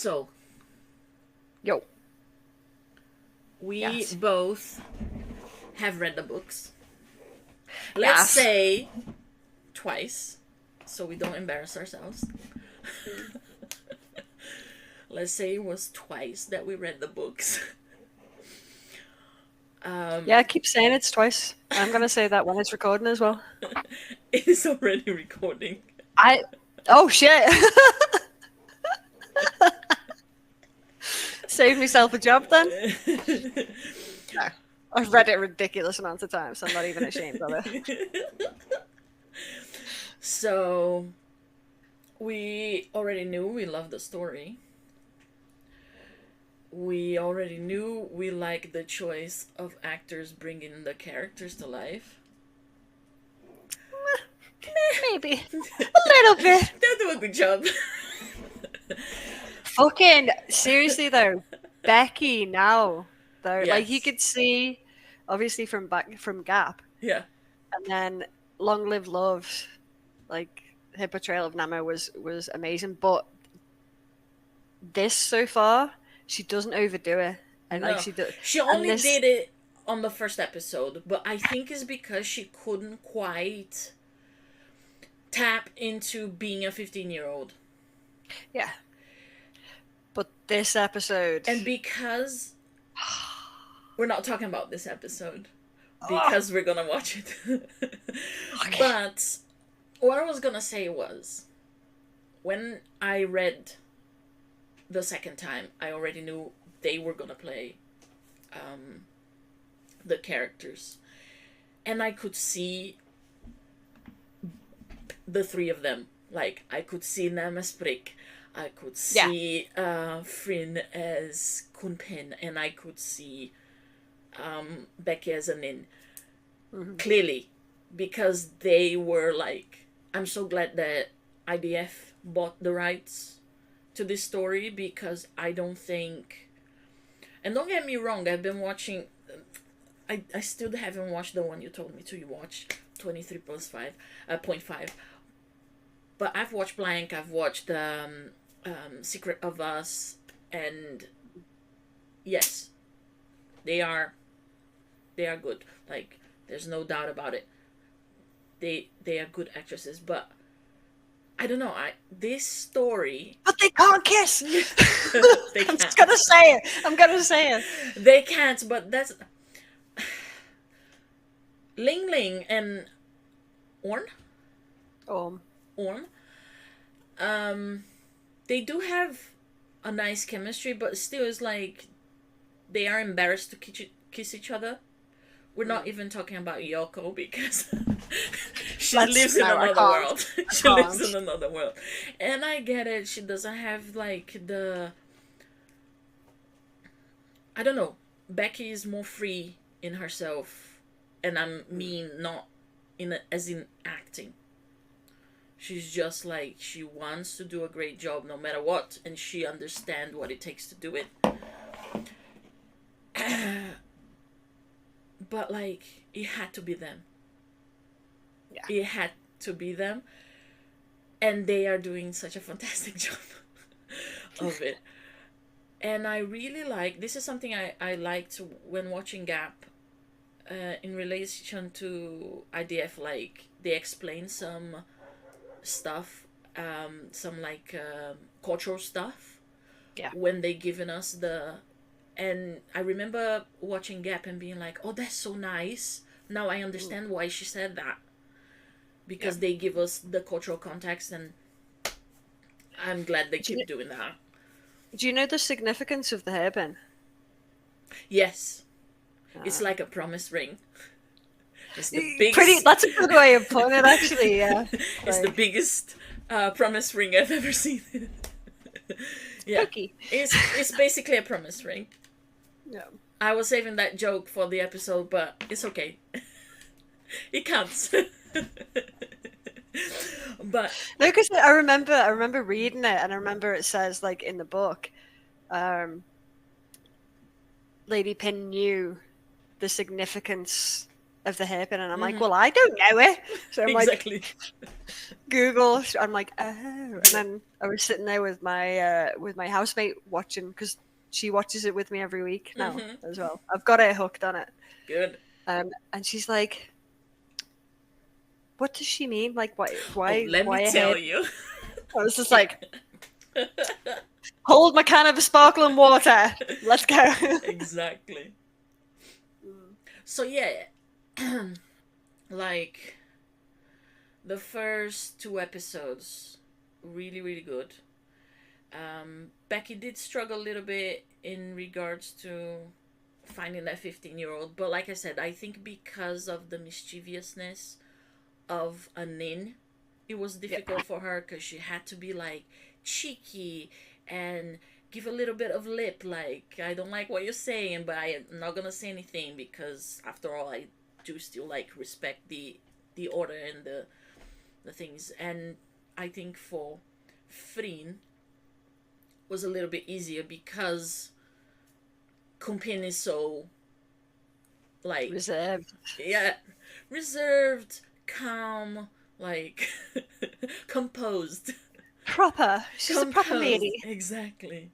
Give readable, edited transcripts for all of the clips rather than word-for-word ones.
So, Yo. we both have read the books. Let's say twice, so we don't embarrass ourselves. Let's say it was twice that we read the books. Yeah, I keep saying it's twice. I'm going to say that when it's recording as well. It is already recording. Oh, shit. Save myself a job then? No. I've read it a ridiculous amount of times, so I'm not even ashamed of it. So, we already knew we loved the story. We already knew we liked the choice of actors bringing the characters to life. Maybe. A little bit. They'll do a good job. Fucking, seriously though, Becky now, though, Yes. like you could see, obviously from Gap, Yeah. and then Long Live Love, like her portrayal of Namo was amazing, but this so far, she doesn't overdo it, and No. like She only did it on the first episode, but I think it's because she couldn't quite tap into being a 15-year-old. Yeah. But this episode, and because we're not talking about this episode because we're gonna watch it. Okay. But what I was gonna say was, when I read the second time, I already knew they were gonna play the characters, and I could see the three of them. Like, I could see them as Prick, I could see Freen as Kunpin, and I could see Becky as Anin. Mm-hmm. Clearly, because they were like, I'm so glad that IDF bought the rights to this story, because I don't think, and don't get me wrong, I've been watching, I still haven't watched the one you told me to watch, 23+5.5, but I've watched Blank, I've watched Secret of Us, and yes, they are good. Like, there's no doubt about it. They are good actresses, but I don't know. This story, but they can't kiss. They can't. I'm just gonna say it. I'm gonna say it. They can't. But that's Ling Ling and Orn. They do have a nice chemistry, but still, it's like they are embarrassed to kiss each other. We're not even talking about Yoko, because she lives in another world. She lives in another world. And I get it. She doesn't have, like, the... I don't know. Becky is more free in herself. And I mean not as in acting. She's just like, she wants to do a great job no matter what. And she understands what it takes to do it. But, like, it had to be them. Yeah. It had to be them. And they are doing such a fantastic job of it. And I really like, this is something I liked when watching Gap, in relation to IDF. Like, they explain some stuff, some, like, cultural stuff. Yeah. When they given us the... And I remember watching Gap and being like, oh, that's so nice. Now I understand why she said that. Because they give us the cultural context, and I'm glad they keep doing that. Do you know the significance of the hairband? Yes. It's like a promise ring. It's the biggest... That's a good way of putting it, actually, yeah. It's the biggest promise ring I've ever seen. Yeah. Spooky. It's basically a promise ring. Yeah. I was saving that joke for the episode, but it's okay. It counts. But no, because I remember reading it, and I remember it says, like, in the book, Lady Pin knew the significance of the hairpin, and I'm like, well, I don't know it. So I'm Exactly. like, Google. I'm like, oh. And then I was sitting there with my housemate watching, because she watches it with me every week now as well. I've got her hooked on it. Good. And she's like, what does she mean? Like, why? Oh, let me tell you. I was just like, hold my can of sparkling water. Let's go. Exactly. So yeah, like the first 2 episodes, really, really good. Becky did struggle a little bit in regards to finding that 15-year-old, but like I said, I think because of the mischievousness of a nin, it was difficult for her, because she had to be like cheeky and give a little bit of lip, like, I don't like what you're saying, but I'm not gonna say anything, because after all, I do still like respect the order and the things. And I think for Freen was a little bit easier, because Kumpin is so like reserved, calm, like composed. She's a proper lady. Exactly.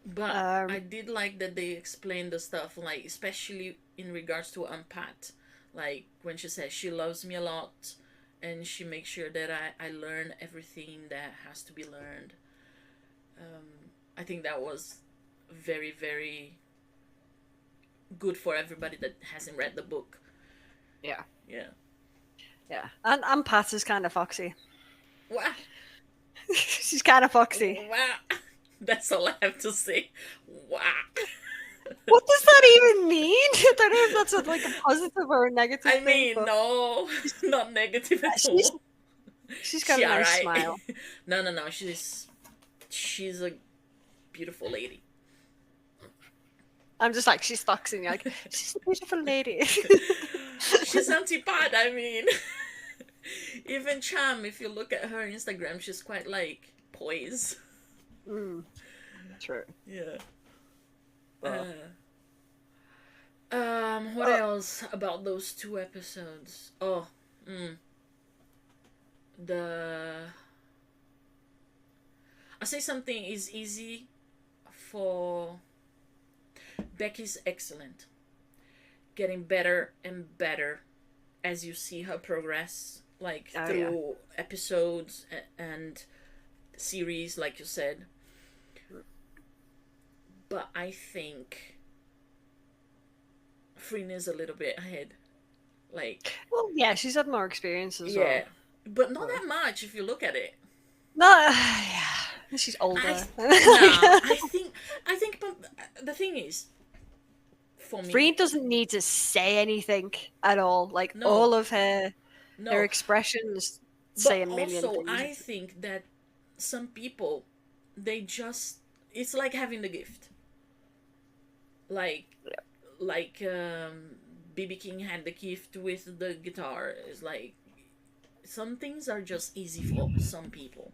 But I did like that they explained the stuff, like especially in regards to Unpat, like when she says she loves me a lot, and she makes sure that I learn everything that has to be learned. I think that was very, very good for everybody that hasn't read the book. Yeah. Yeah. Yeah. And Pat is kind of foxy. Wow. She's kind of foxy. Wow. That's all I have to say. Wow. What does that even mean? I don't know if that's like a positive or a negative thing. I mean, no, not negative at all. She's got a nice smile. No. She's a beautiful lady. I'm just like, she's foxy. Like, she's a beautiful lady. She's antipod. I mean, even Cham, if you look at her Instagram, she's quite like poised. True. Yeah. What else about those 2 episodes? Oh, I'll say something is easy for Becky's excellent. Getting better and better as you see her progress, like through episodes and series, like you said. But I think Freen is a little bit ahead. Like, well, yeah, she's had more experience as well. Yeah, but not that much if you look at it. No, yeah, she's older. I think, but the thing is, for me, Freen doesn't need to say anything at all. Like, all of her expressions say a million things. I think that some people, they just, it's like having the gift. Like BB King had the gift with the guitar. It's like some things are just easy for some people.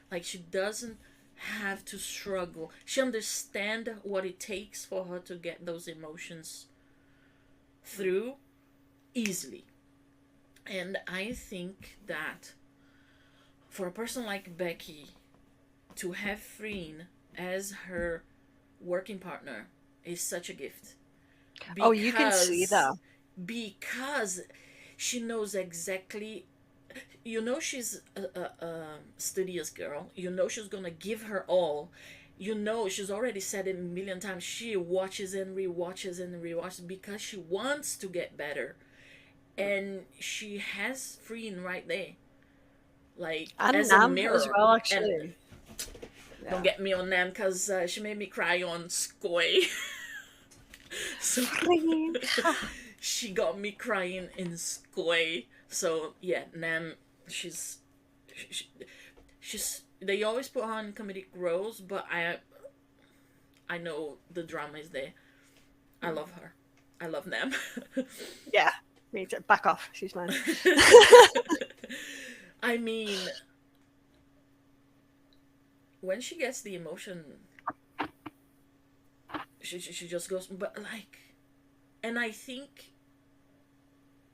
Like, she doesn't have to struggle. She understands what it takes for her to get those emotions through easily. And I think that for a person like Becky to have Freen as her working partner is such a gift. Because, you can see that. Because she knows exactly, she's a studious girl. She's gonna give her all. She's already said it a million times. She watches and rewatches and rewatches because she wants to get better. And she has Freen right there. Like, and as Nam a mirror. As well, actually. And, don't get me on Nam, because she made me cry on Skoy. So she got me crying in Skoy. So yeah, Nam, she's they always put her in comedic roles, but I know the drama is there. I love her. I love Nam. Yeah, me too. Back off. She's mine. I mean, when she gets the emotion, she just goes, but like, and I think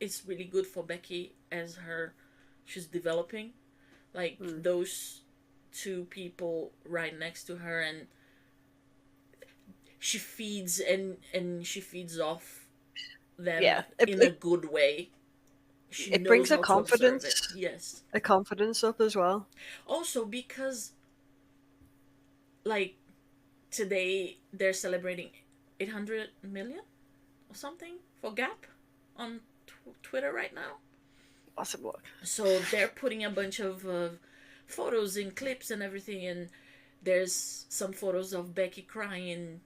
it's really good for Becky as she's developing, like those two people right next to her, and she feeds and she feeds off them Yeah, in a good way. She it knows brings a how to observe it. confidence, Yes. a confidence up as well. Also, because like today they're celebrating 800 million or something for Gap on Twitter right now. Awesome work. So they're putting a bunch of photos and clips and everything, and there's some photos of Becky crying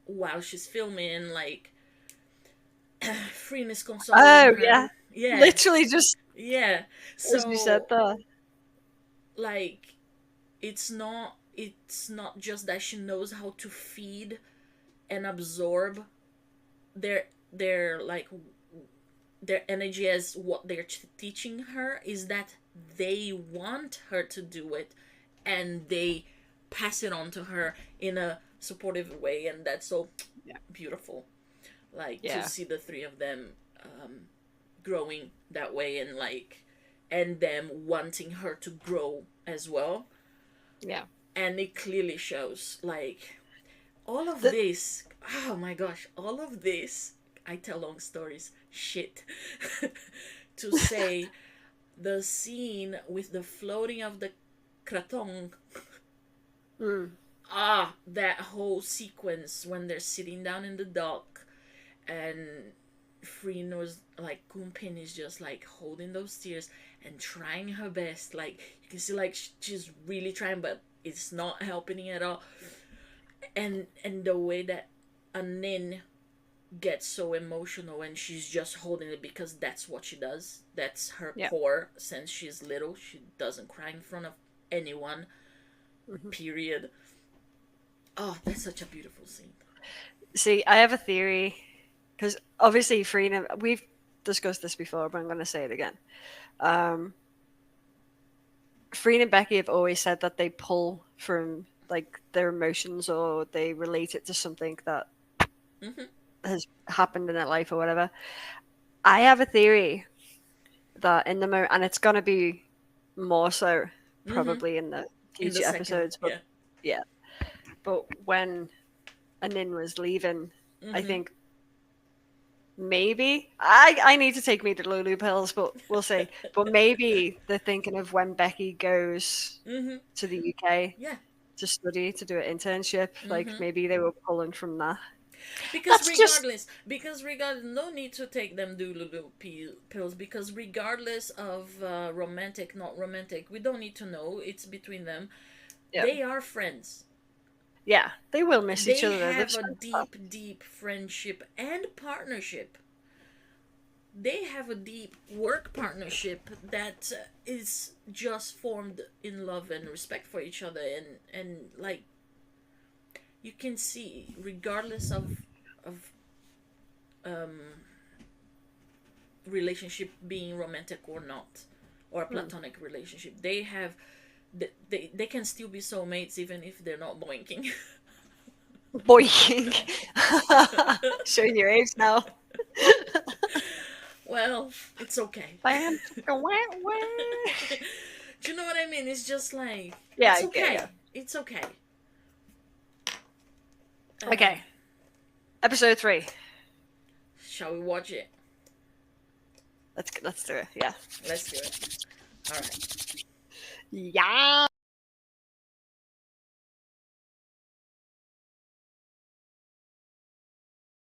while she's filming, like Freen is consoling Oh her. yeah, Yeah. literally just Yeah. as you said So that. like it's not just that she knows how to feed and absorb their like their energy as what they're teaching her, is that they want her to do it and they pass it on to her in a supportive way, and that's so beautiful, like to see the three of them growing that way, and like and them wanting her to grow as well. Yeah. And it clearly shows, like all of this, oh my gosh, all of this, I tell long stories, shit, to say the scene with the floating of the kraton, that whole sequence when they're sitting down in the dock and Freen was like, Gumpin is just like holding those tears and trying her best, like you can see like she's really trying, but it's not helping at all. And the way that Anin gets so emotional and she's just holding it because that's what she does. That's her core since she's little. She doesn't cry in front of anyone. Period. Oh, that's such a beautiful scene. See, I have a theory, because obviously Freen, we've discussed this before, but I'm going to say it again. Freen and Becky have always said that they pull from like their emotions, or they relate it to something that has happened in their life or whatever. I have a theory that in the moment, and it's going to be more so probably in the future episodes, but yeah. But when Anin was leaving, I think maybe I need to take me to Lulu pills, but we'll see. But maybe they're thinking of when Becky goes to the UK to study, to do an internship. Like maybe they were pulling from that. Because regardless, no need to take them Lulu pills, because regardless of romantic, not romantic, we don't need to know. It's between them. Yeah. They are friends. Yeah, they will miss each other. They have a deep friendship and partnership. They have a deep work partnership that is just formed in love and respect for each other, and like you can see, regardless of relationship being romantic or not, or a platonic relationship, they have they can still be soulmates even if they're not boinking. Boinking. Showing your age now. Well, it's okay. Do you know what I mean? It's just like, it's okay. Yeah. It's okay. Okay. Episode 3. Shall we watch it? Let's do it. Yeah. Let's do it. All right. Yeah.